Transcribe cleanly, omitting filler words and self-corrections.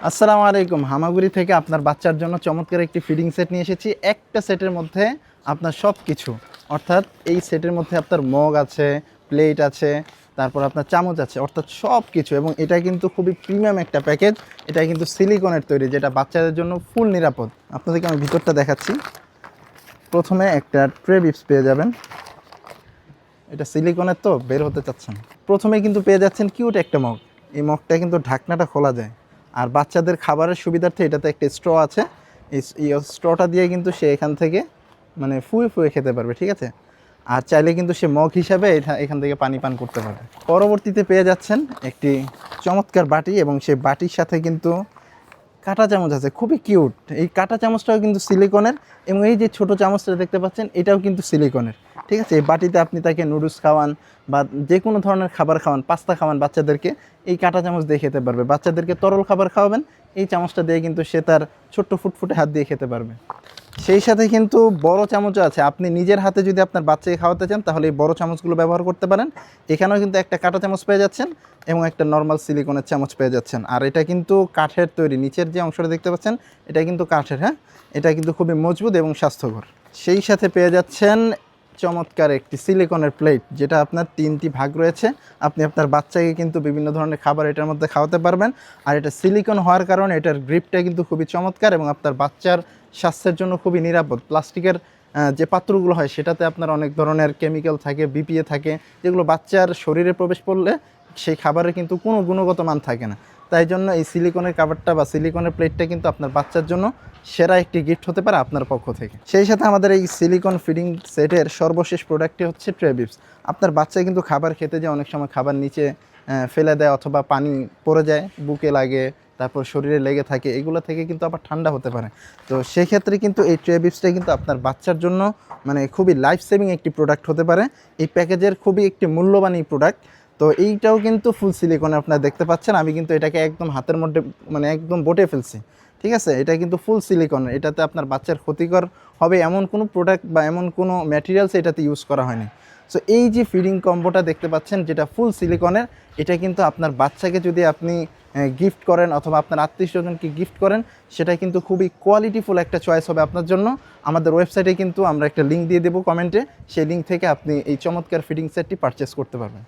আসসালামু আলাইকুম। হামাগুড়ি থেকে আপনার বাচ্চার জন্য চমৎকার একটি ফিডিং সেট নিয়ে এসেছি। একটা সেটের মধ্যে আপনার সব কিছু, অর্থাৎ এই সেটের মধ্যে আপনার মগ আছে, প্লেট আছে, তারপর আপনার চামচ আছে, অর্থাৎ সব কিছু। এবং এটা কিন্তু খুবই প্রিমিয়াম একটা প্যাকেজ। এটা কিন্তু সিলিকনের তৈরি, যেটা বাচ্চাদের জন্য ফুল নিরাপদ। আপনাদেরকে আমি ভিতরটা দেখাচ্ছি। প্রথমে একটা ট্রে বিপস পেয়ে যাবেন। এটা সিলিকনের তো বের হতে চাচ্ছেন। প্রথমে কিন্তু পেয়ে যাচ্ছেন কিউট একটা মগ। এই মগটা কিন্তু ঢাকনাটা খোলা যায়। আর বাচ্চাদের খাবারের সুবিধার্থে এটাতে একটা স্ট্র আছে। এই স্ট্রটা দিয়ে কিন্তু সে এখান থেকে মানে ফুয়ে ফুয়ে খেতে পারবে, ঠিক আছে। আর চাইলে কিন্তু সে মগ হিসাবে এখান থেকে পানি পান করতে পারবে। পরবর্তীতে পেয়ে যাচ্ছেন একটি চমৎকার বাটি, এবং সেই বাটির সাথে কিন্তু কাঁটা চামচ আছে, খুবই কিউট। এই কাঁটা চামচটাও কিন্তু সিলিকনের, এবং এই যে ছোট চামচটা দেখতে পাচ্ছেন এটাও কিন্তু সিলিকনের, ঠিক আছে। এই বাটিতে আপনি তাকে নুডলস খাওয়ান বা যে কোনো ধরনের খাবার খাওয়ান, পাস্তা খাওয়ান বাচ্চাদেরকে, এই কাঁটা চামচ দিয়ে খেতে পারবে। বাচ্চাদেরকে তরল খাবার খাওয়াবেন, এই চামচটা দিয়ে কিন্তু সে তার ছোট্ট ফুটফুটে হাত দিয়ে খেতে পারবে। সেই সাথে কিন্তু বড় চামচও আছে। আপনি নিজের হাতে যদি আপনার বাচ্চাকে খাওয়াতে চান তাহলে এই বড় চামচগুলো ব্যবহার করতে পারেন। এখানেও কিন্তু একটা কাঁটা চামচ পেয়ে যাচ্ছেন এবং একটা নর্মাল সিলিকনের চামচ পেয়ে যাচ্ছেন। আর এটা কিন্তু কাঠের তৈরি, নিচের যে অংশটা দেখতে পাচ্ছেন এটা কিন্তু কাঠের, হ্যাঁ। এটা কিন্তু খুবই মজবুত এবং স্বাস্থ্যকর। সেই সাথে পেয়ে যাচ্ছেন চমৎকার একটি সিলিকনের প্লেট, যেটা আপনার 3টি ভাগ রয়েছে। আপনি আপনার বাচ্চাকে কিন্তু বিভিন্ন ধরনের খাবার এটার মধ্যে খাওয়াতে পারবেন। আর এটা সিলিকন হওয়ার কারণে এটার গ্রিপটা কিন্তু খুবই চমৎকার, এবং আপনার বাচ্চার স্বাস্থ্যের জন্য খুবই নিরাপদ। প্লাস্টিকের যে পাত্রগুলো হয় সেটাতে আপনার অনেক ধরনের কেমিক্যাল থাকে, বিপিএ থাকে, যেগুলো বাচ্চার শরীরে প্রবেশ করলে সেই খাবারের কিন্তু কোনো গুণগত মান থাকে না। তাই জন্য এই সিলিকনের কাভারটা বা সিলিকনের প্লেটটা কিন্তু আপনার বাচ্চার জন্য সেরা একটি গিফট হতে পারে আপনার পক্ষ থেকে। সেই সাথে আমাদের এই সিলিকন ফিডিং সেটের সর্বশেষ প্রোডাক্টটি হচ্ছে ট্রে বিপস। আপনার বাচ্চা কিন্তু খাবার খেতে যায়, অনেক সময় খাবার নিচে ফেলে দেয় অথবা পানি পড়ে যায়, বুকে লাগে, তারপর শরীরে লেগে থাকে, এগুলো থেকে কিন্তু আবার ঠান্ডা হতে পারে। তো সেক্ষেত্রে কিন্তু এই ট্রে বিপসটা কিন্তু আপনার বাচ্চার জন্য মানে খুবই লাইফ সেভিং একটি প্রোডাক্ট হতে পারে। এই প্যাকেজের খুবই একটি মূল্যবান এই প্রোডাক্ট। তো এইটাও কিন্তু ফুল সিলিকনে আপনারা দেখতে পাচ্ছেন। আমি কিন্তু এটাকে একদম হাতের মধ্যে মানে একদম বটে ফেলছি, ঠিক আছে। এটা কিন্তু ফুল সিলিকন, এটাতে আপনার বাচ্চার ক্ষতিকর হবে এমন কোনো প্রোডাক্ট বা এমন কোনো ম্যাটেরিয়ালস এটাতে ইউজ করা হয়নি। সো এই যে ফিডিং কম্বোটা দেখতে পাচ্ছেন যেটা ফুল সিলিকনের, এটা কিন্তু আপনার বাচ্চাকে যদি আপনি গিফট করেন অথবা আপনার আত্মীয়স্বজনকে গিফট করেন, সেটা কিন্তু খুবই কোয়ালিটিফুল একটা চয়েস হবে আপনার জন্য। আমাদের ওয়েবসাইটে কিন্তু আমরা একটা লিঙ্ক দিয়ে দেবো কমেন্টে, সেই লিঙ্ক থেকে আপনি এই চমৎকার ফিডিং সেটটি পারচেস করতে পারবেন।